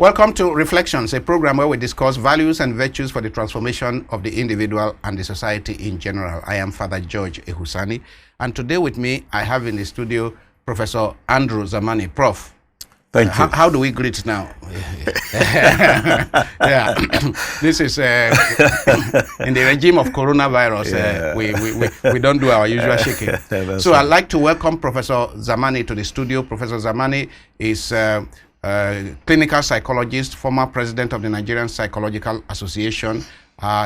Welcome to Reflections, a program where we discuss values and virtues for the transformation of the individual and the society in general. I am Father George Ehusani, and today with me I have in the studio Professor Andrew Zamani. Prof. Thank you. How do we greet now? Yeah, this is in the regime of coronavirus. We don't do our usual shaking. So I'd like to welcome Professor Zamani to the studio. Professor Zamani is clinical psychologist, former president of the Nigerian Psychological Association.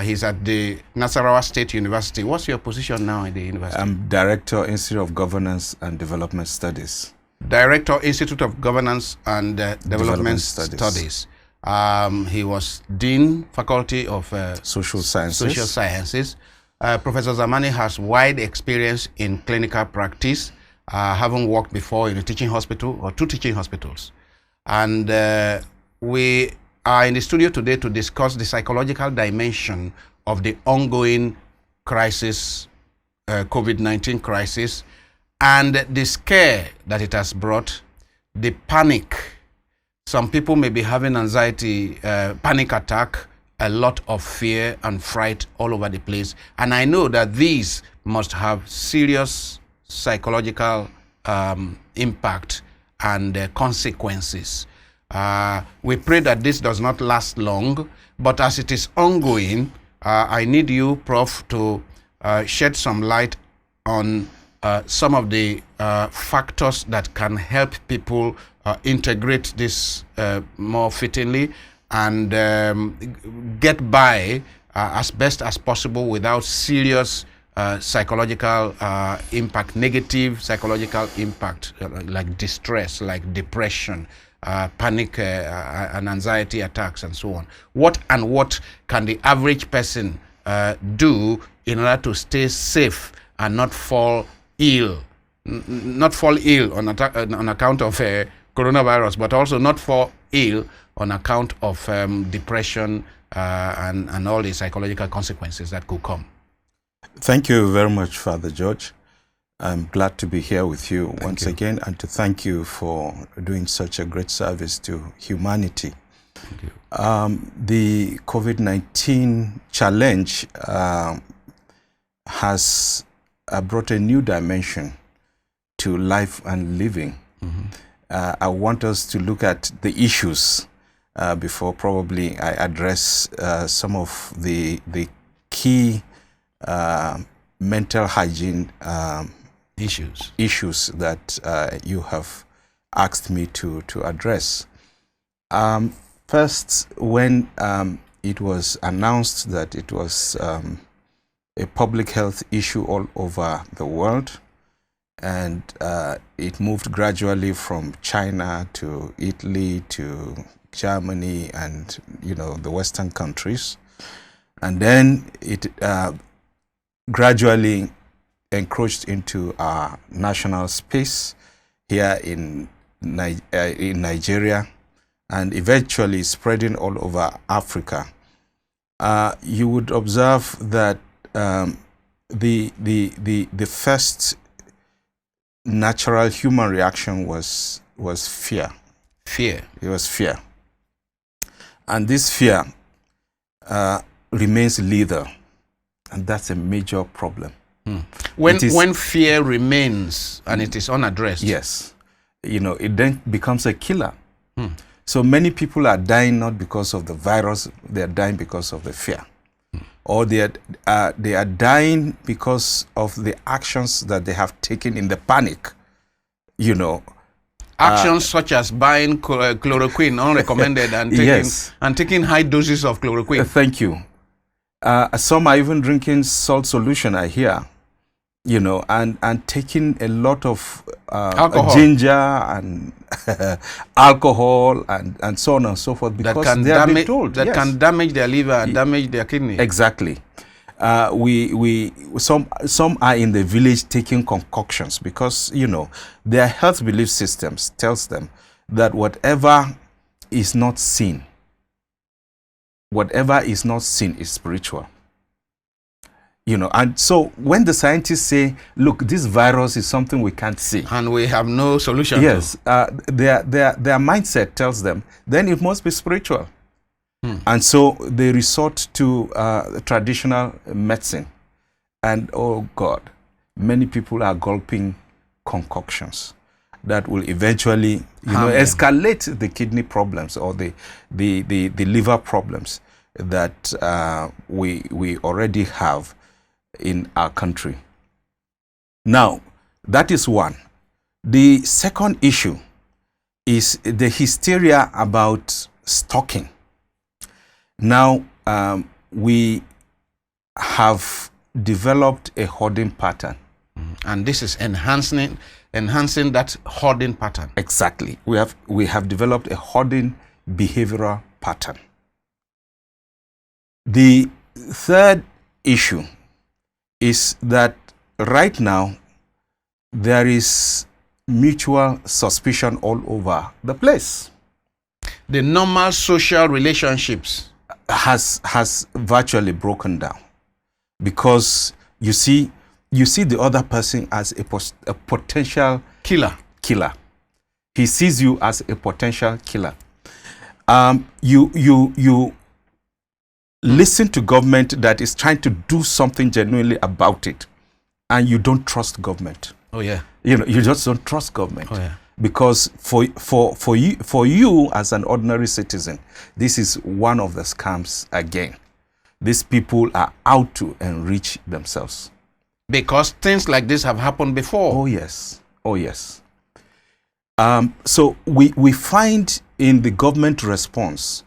He's at the Nasarawa State University. What's your position now in the university? I'm Director, Institute of Governance and Development Studies. Director, Institute of Governance and Development Studies. He was Dean, Faculty of Social Sciences. Professor Zamani has wide experience in clinical practice, having worked before in a teaching hospital or 2 teaching hospitals. And we are in the studio today to discuss the psychological dimension of the ongoing crisis, COVID-19 crisis, and the scare that it has brought, the panic. Some people may be having anxiety, panic attack, a lot of fear and fright all over the place. And I know that these must have serious psychological impact and consequences. We pray that this does not last long, but as it is ongoing, I need you, Prof, to shed some light on some of the factors that can help people integrate this more fittingly and get by as best as possible without serious psychological impact, negative psychological impact, like distress, like depression, panic and anxiety attacks, and so on. What can the average person do in order to stay safe and not fall ill? Not fall ill on account of coronavirus, but also not fall ill on account of depression and all the psychological consequences that could come. Thank you very much, Father George. I'm glad to be here with you once again, and to thank you for doing such a great service to humanity. Thank you. The COVID-19 challenge has brought a new dimension to life and living. I want us to look at the issues before probably I address some of the key mental hygiene issues that you have asked me to address. First, when it was announced that it was a public health issue all over the world, and it moved gradually from China to Italy to Germany and the Western countries, and then it gradually encroached into our national space here in Nigeria, and eventually spreading all over Africa. You would observe that the first natural human reaction was fear. Fear. It was fear, and this fear remains lethal. And that's a major problem. When fear remains and it is unaddressed. Yes. It then becomes a killer. So many people are dying not because of the virus, they are dying because of the fear. Or they are dying because of the actions that they have taken in the panic. Actions such as buying chloroquine unrecommended and taking high doses of chloroquine. Thank you. Some are even drinking salt solution, I hear, and taking a lot of ginger and alcohol and so on and so forth, because they have been told that can damage their liver and damage their kidney. Exactly. Some are in the village taking concoctions because their health belief systems tells them that whatever is not seen is spiritual. You know, and so when the scientists say, look, this virus is something we can't see, and we have no solution. Yes, their mindset tells them, then it must be spiritual. And so they resort to traditional medicine. And oh God, many people are gulping concoctions that will eventually, escalate the kidney problems or the liver problems that we already have in our country. Now, that is one. The second issue is the hysteria about stalking. Now, we have developed a hoarding pattern. And this is enhancing that hoarding pattern. Exactly. We have developed a hoarding behavioral pattern. The third issue is that right now there is mutual suspicion all over the place. The normal social relationships has virtually broken down, because you see the other person as a potential killer. He sees you as a potential killer. You listen to government that is trying to do something genuinely about it, and you don't trust government. Oh yeah. You just don't trust government. Oh yeah. Because for you as an ordinary citizen, this is one of the scams again. These people are out to enrich themselves. Because things like this have happened before. Oh yes. Oh yes. So we find in the government response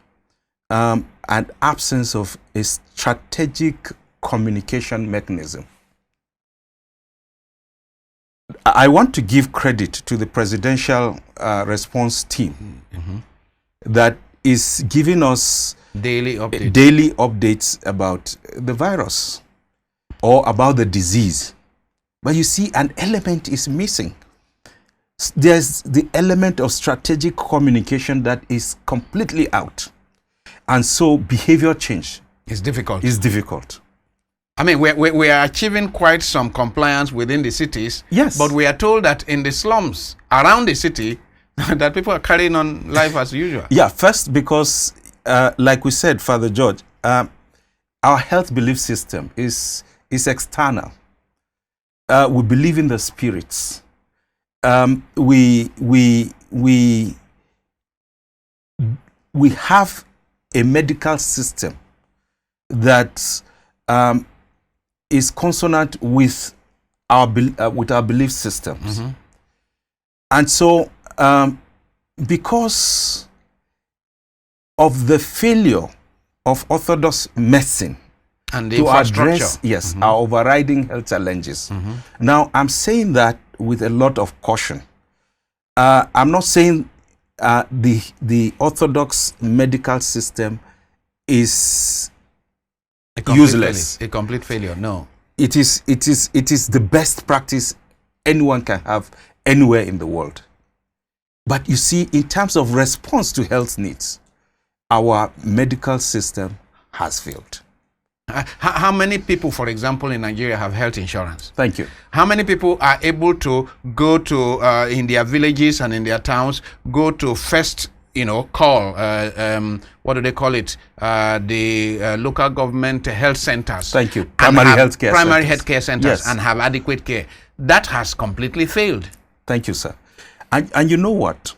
an absence of a strategic communication mechanism. I want to give credit to the presidential response team that is giving us daily updates about the virus or about the disease. But you see, an element is missing. There's the element of strategic communication that is completely out. And so behavior change is difficult. I mean, we are achieving quite some compliance within the cities. Yes. But we are told that in the slums around the city, that people are carrying on life as usual. Yeah, first because, like we said, Father George, our health belief system is external. We believe in the spirits. We have a medical system that is consonant with our belief systems. And so because of the failure of orthodox medicine and the to address our overriding health challenges. Now, I'm saying that with a lot of caution. I'm not saying the orthodox medical system is useless. A complete failure. No. It is the best practice anyone can have anywhere in the world. But you see, in terms of response to health needs, our medical system has failed. How many people, for example, in Nigeria have health insurance? Thank you. How many people are able to go to, in their villages and in their towns, go to first, call, what do they call it? The local government health centers. Thank you. Primary health care centers. Yes. And have adequate care. That has completely failed. Thank you, sir. And you know what?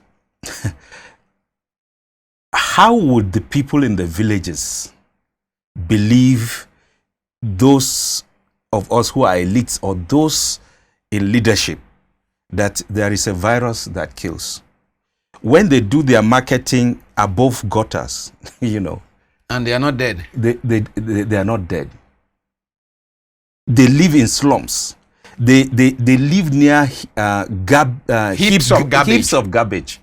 How would the people in the villages believe those of us who are elites or those in leadership that there is a virus that kills? When they do their marketing above gutters, and they are not dead. They are not dead. They live in slums. They live near heaps of garbage.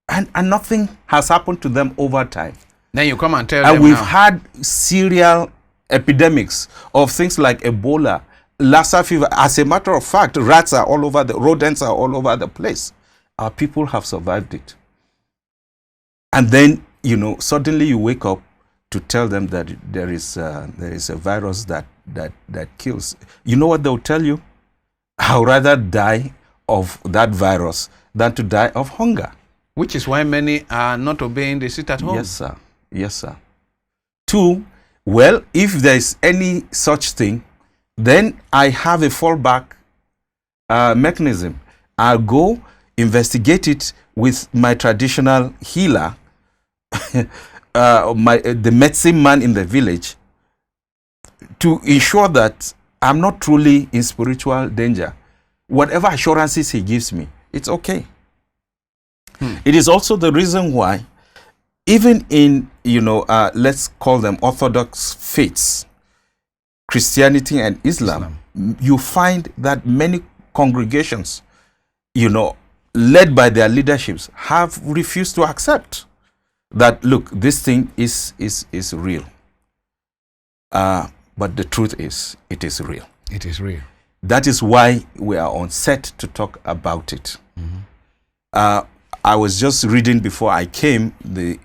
And nothing has happened to them over time. Then you come and tell them. And we've had serial epidemics of things like Ebola, Lassa fever. As a matter of fact, rodents are all over the place. Our people have survived it. And then, suddenly you wake up to tell them that there is a virus that that kills. You know what they'll tell you? I'd rather die of that virus than to die of hunger. Which is why many are not obeying the sit at home. Yes, sir. Yes, sir. 2, well, if there is any such thing, then I have a fallback mechanism. I'll go investigate it with my traditional healer, the medicine man in the village, to ensure that I'm not truly in spiritual danger. Whatever assurances he gives me, it's okay. It is also the reason why, even in, let's call them orthodox faiths, Christianity and Islam, you find that many congregations, led by their leaderships, have refused to accept that, look, this thing is real. But the truth is, it is real. It is real. That is why we are on set to talk about it. I was just reading before I came the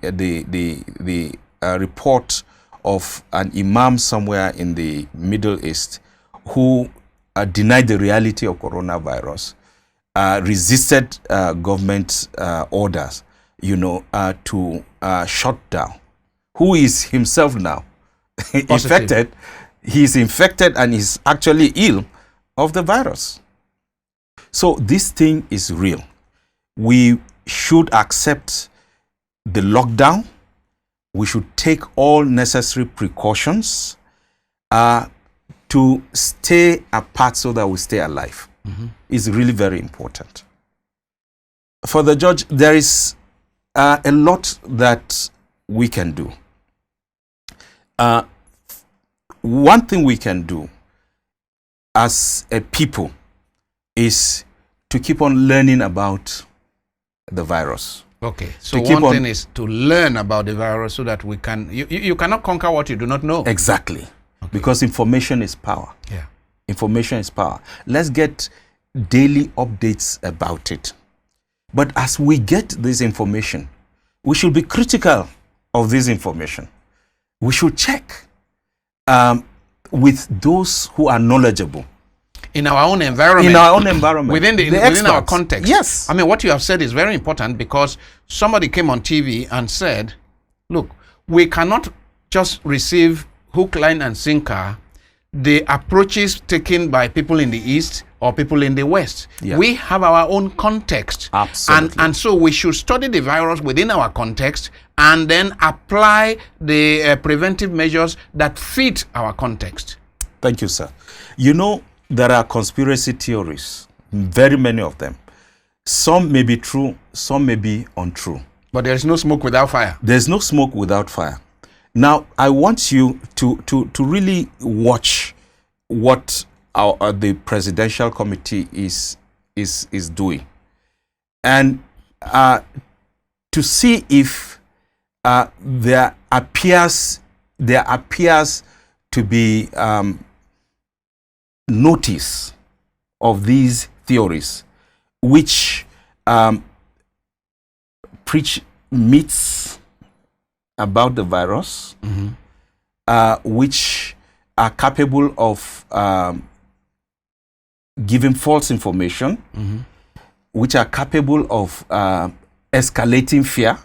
report of an imam somewhere in the Middle East who denied the reality of coronavirus, resisted government orders, to shut down. Who is himself now infected? He's infected and is actually ill of the virus. So this thing is real. We should accept the lockdown. We should take all necessary precautions to stay apart so that we stay alive. It's really very important. For the judge, there is a lot that we can do. One thing we can do as a people is to keep on learning about the virus. Okay, so one thing is to learn about the virus so that we can, you cannot conquer what you do not know. Exactly. Okay. Because information is power. Yeah. Information is power. Let's get daily updates about it. But as we get this information, we should be critical of this information. We should check with those who are knowledgeable. In our own environment. In our own environment. Within our context. Yes. I mean, what you have said is very important, because somebody came on TV and said, look, we cannot just receive hook, line, and sinker the approaches taken by people in the East or people in the West. Yeah. We have our own context. Absolutely. And so we should study the virus within our context and then apply the preventive measures that fit our context. Thank you, sir. There are conspiracy theories, very many of them. Some may be true, some may be untrue. But there is no smoke without fire. There's no smoke without fire. Now, I want you to really watch what the Presidential Committee is doing, and to see if there appears to be notice of these theories which preach myths about the virus, which are capable of giving false information, which are capable of escalating fear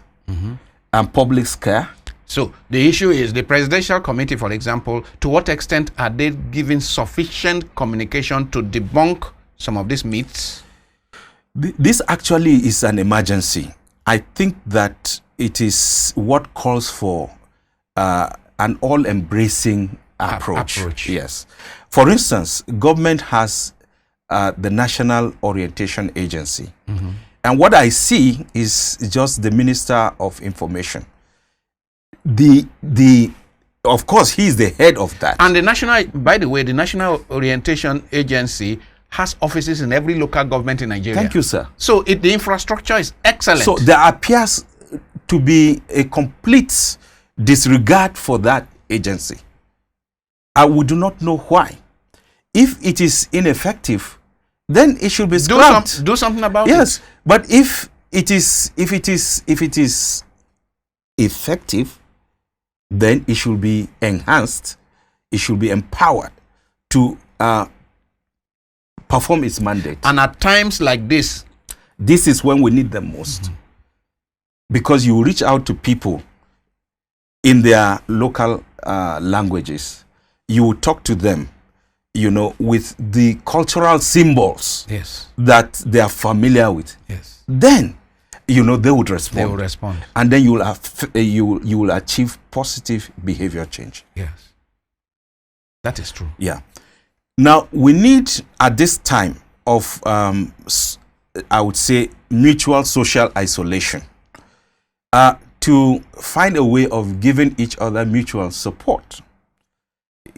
and public scare. So the issue is the Presidential Committee, for example, to what extent are they giving sufficient communication to debunk some of these myths? This actually is an emergency. I think that it is what calls for an all-embracing approach. Yes. For instance, government has the National Orientation Agency. And what I see is just the Minister of Information. Of course, he is the head of that. And by the way, the National Orientation Agency has offices in every local government in Nigeria. Thank you, sir. So the infrastructure is excellent. So there appears to be a complete disregard for that agency. We do not know why. If it is ineffective, then it should be scrapped. Do something about it. Yes, but if it is effective, then it should be enhanced. It should be empowered to perform its mandate. And at times like this is when we need them most. Because you reach out to people in their local languages. You will talk to them, with the cultural symbols that they are familiar with. Then, they would respond. They will respond. And then you will achieve positive behavior change. Yes. That is true. Yeah. Now, we need, at this time of, I would say, mutual social isolation, to find a way of giving each other mutual support.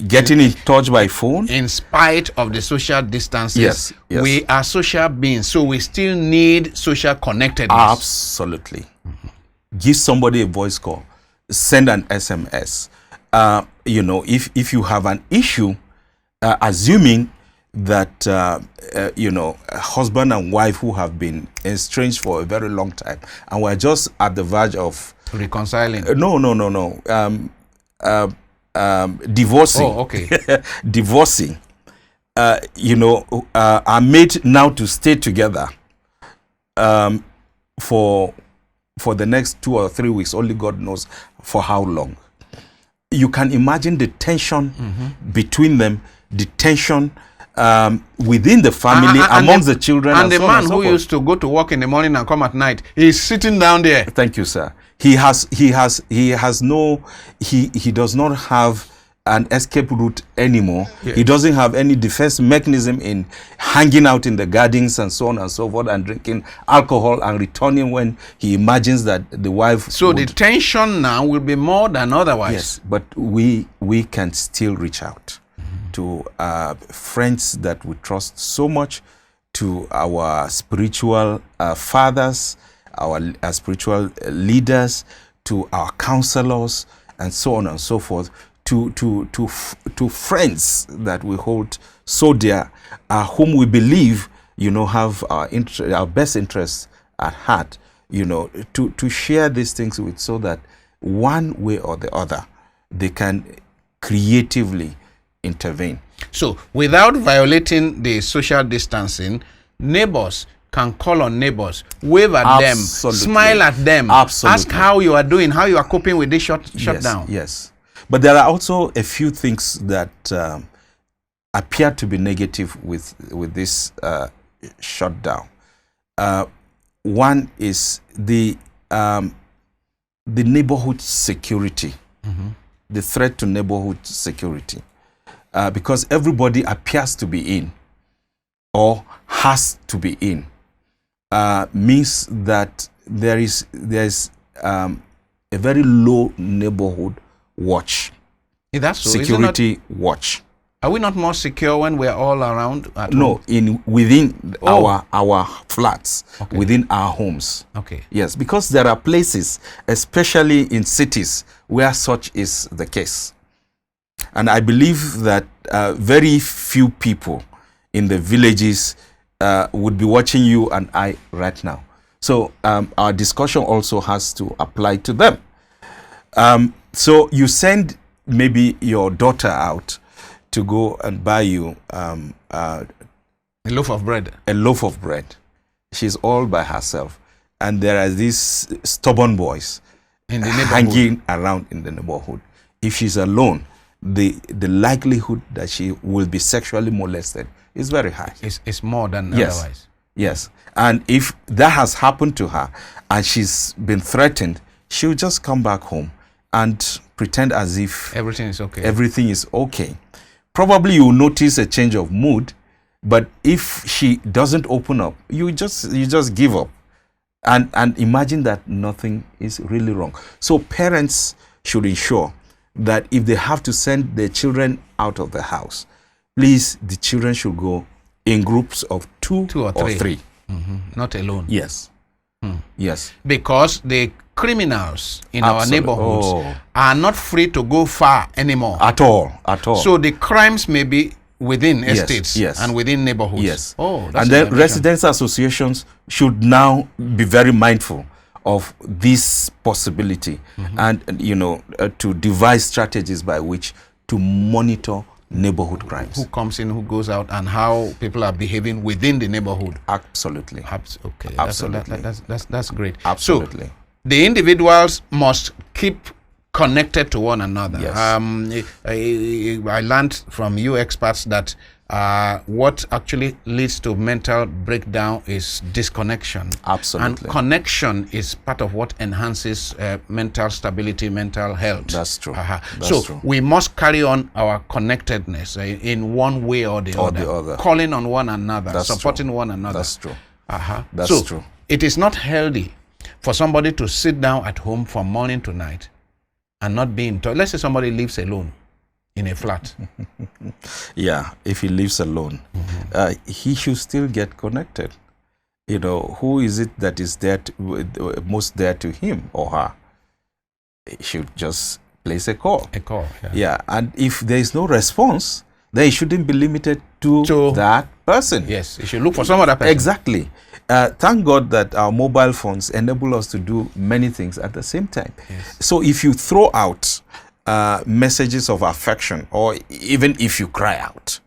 Getting in touch by phone. In spite of the social distances, we are social beings, so we still need social connectedness. Absolutely. Give somebody a voice call. Send an SMS. If you have an issue, assuming that a husband and wife who have been estranged for a very long time and we're just at the verge of reconciling. Divorcing. Oh, okay. Divorcing. Are made now to stay together for the next 2 or 3 weeks. Only God knows for how long. You can imagine the tension between them, the tension within the family, amongst the children, and the so man so who forth. used to go to work in the morning and come at night, he's sitting down there. Thank you, sir. He does not have an escape route anymore. He doesn't have any defense mechanism in hanging out in the gardens and so on and so forth and drinking alcohol and returning when he imagines that the wife the tension now will be more than otherwise. Yes, but we can still reach out to friends that we trust so much, to our spiritual fathers, our spiritual leaders, to our counselors, and so on and so forth, to friends that we hold so dear, whom we believe, have our best interests at heart, to share these things with, so that one way or the other, they can creatively intervene. So, without violating the social distancing, neighbors can call on neighbors, wave at them, smile at them, ask how you are doing, how you are coping with this shutdown. Yes. But there are also a few things that appear to be negative with this shutdown. One is the neighborhood security, the threat to neighborhood security, because everybody appears to be in or has to be in, means that there is a very low neighborhood watch. That's so. Security watch. Are we not more secure when we're all around at home? Within our flats, within our homes. Okay. Yes, because there are places, especially in cities, where such is the case. And I believe that very few people in the villages would be watching you and I right now. So our discussion also has to apply to them. So you send maybe your daughter out to go and buy you a loaf of bread. A loaf of bread. She's all by herself. And there are these stubborn boys in the hanging around in the neighborhood. If she's alone, the likelihood that she will be sexually molested is very high. It's more than otherwise. Yes. And if that has happened to her and she's been threatened, she'll just come back home and pretend as if everything is okay. Everything is okay. Probably you'll notice a change of mood, but if she doesn't open up, you just give up and imagine that nothing is really wrong. So parents should ensure that if they have to send their children out of the house, please, the children should go in groups of two or three. Not alone. Yes. Yes. Because the criminals in our neighborhoods are not free to go far anymore. At all. So the crimes may be within estates and within neighborhoods. Yes. And then residents associations should now be very mindful of this possibility and to devise strategies by which to monitor neighborhood crimes. Who comes in, who goes out, and how people are behaving within the neighborhood. Absolutely. Okay. Absolutely. That's great. Absolutely. So, the individuals must keep connected to one another. Yes. I learned from you experts that what actually leads to mental breakdown is disconnection. Absolutely. And connection is part of what enhances mental stability, mental health. That's true. That's true. We must carry on our connectedness in one way or the other. Calling on one another, supporting one another. That's true. That's true. It is not healthy for somebody to sit down at home from morning to night and not be in touch. Let's say somebody lives alone in a flat. Yeah, if he lives alone, he should still get connected. You know, who is it that is there most there to him or her? He should just place a call. Yeah, and if there is no response, then it shouldn't be limited to that person. Yes, you should look for some other person. Exactly. Thank God that our mobile phones enable us to do many things at the same time. Yes. So if you throw out messages of affection, or even if you cry out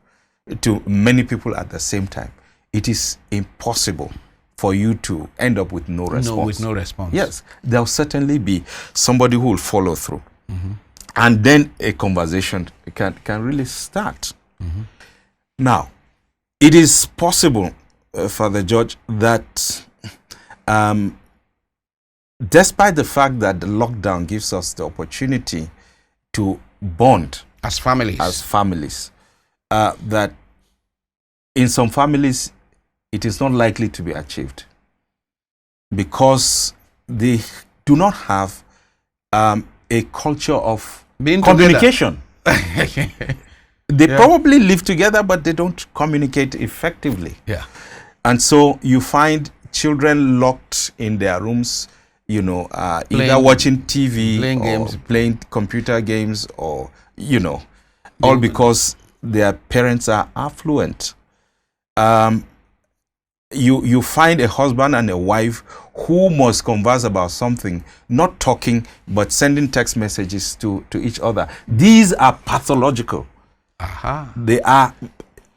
to many people at the same time, it is impossible for you to end up with no response. With no response. Yes, there'll certainly be somebody who will follow through. And then a conversation can really start. Now, it is possible, Father George, that despite the fact that the lockdown gives us the opportunity to bond as families, that in some families it is not likely to be achieved because they do not have a culture of communication. They probably live together, but they don't communicate effectively. Yeah. And so you find children locked in their rooms, you know, either watching TV, playing games, playing computer games, or, you know, all because their parents are affluent. You find a husband and a wife who must converse about something, not talking, but sending text messages to each other. These are pathological. They are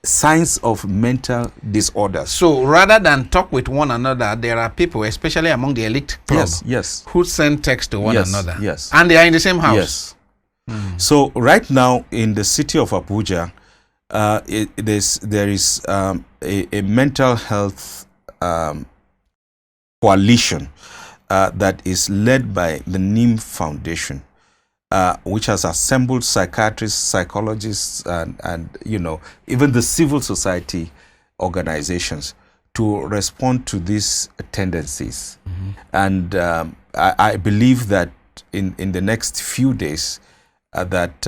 signs of mental disorders. So rather than talk with one another, there are people, especially among the elite club, who send text to one another. Yes. And they are in the same house. Yes. So right now in the city of Abuja, there is a mental health coalition that is led by the NIM Foundation, which has assembled psychiatrists, psychologists, and you know, even the civil society organizations to respond to these tendencies. And I believe that in the next few days that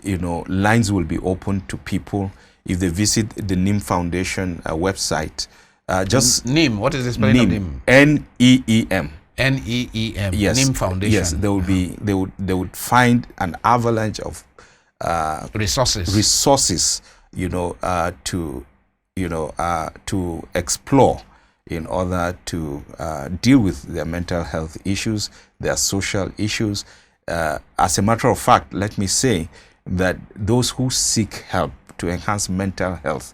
you know, lines will be open to people if they visit the NIM Foundation website. Just NIM, what is the spelling of NIM? NEEM. NEEM. Yes. NIM Foundation. Yes, there will be. They would find an avalanche of resources. You know, to explore in order to deal with their mental health issues, their social issues. As a matter of fact, let me say that those who seek help to enhance mental health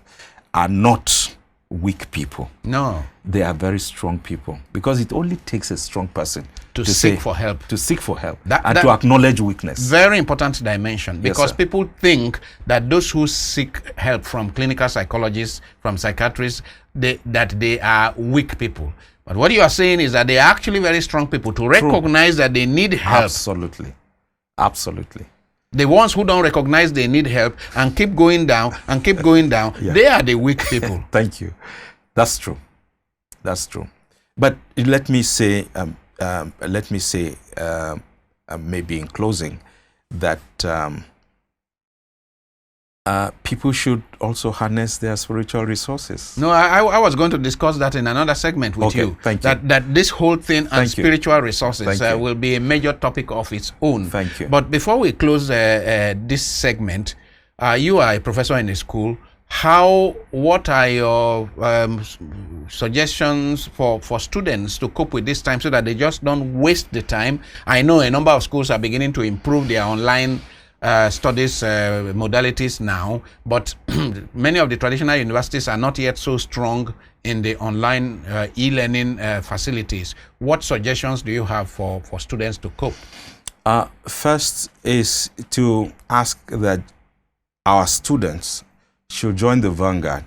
are not weak people. No. They are very strong people, because it only takes a strong person to seek for help. To seek for help and to acknowledge weakness. Very important dimension, because people think that those who seek help from clinical psychologists, from psychiatrists, that they are weak people. But what you are saying is that they are actually very strong people to recognize that they need help. Absolutely. Absolutely. The ones who don't recognize they need help and keep going down and keep going down, they are the weak people. Thank you. That's true. That's true. But let me say, maybe in closing, that people should also harness their spiritual resources. No, I was going to discuss that in another segment with you. Thank you. That this whole thing and spiritual resources will be a major topic of its own. Thank you. But before we close this segment, you are a professor in a school. What are your suggestions for students to cope with this time so that they just don't waste the time? I know a number of schools are beginning to improve their online studies modalities now, but many of the traditional universities are not yet so strong in the online e-learning facilities. What suggestions do you have for students to cope? First is to ask that our students should join the vanguard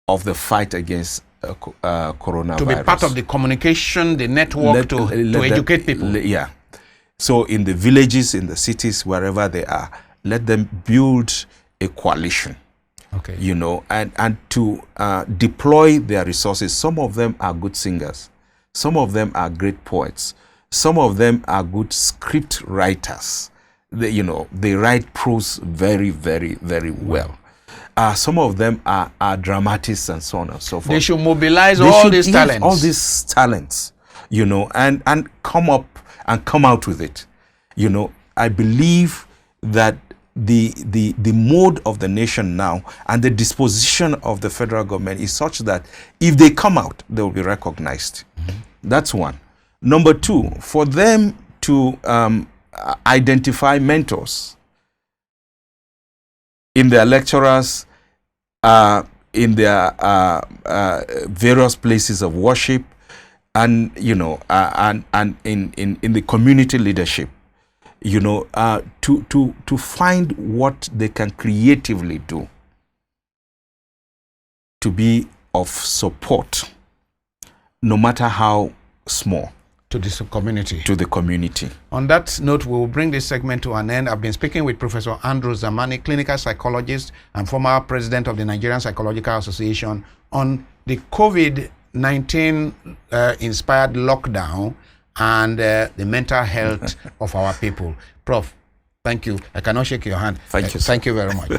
of the fight against coronavirus. To be part of the communication, the network to educate people. Yeah. So in the villages, in the cities, wherever they are, let them build a coalition. Okay. You know, and to deploy their resources. Some of them are good singers. Some of them are great poets. Some of them are good script writers. They write prose very, very, very well. Some of them are dramatists and so on and so forth. They should mobilize all these talents. All these talents, and come up and come out with it. I believe that the mode of the nation now and the disposition of the federal government is such that if they come out, they will be recognized. That's one. Number two, for them to identify mentors in their lecturers, in their various places of worship, and and in the community leadership, to find what they can creatively do to be of support, no matter how small, to this community. To the community. On that note, we will bring this segment to an end. I've been speaking with Professor Andrew Zamani, clinical psychologist and former president of the Nigerian Psychological Association, on the COVID-19 inspired lockdown and the mental health of our people. Prof, thank you. I cannot shake your hand. Thank you. Thank you very much.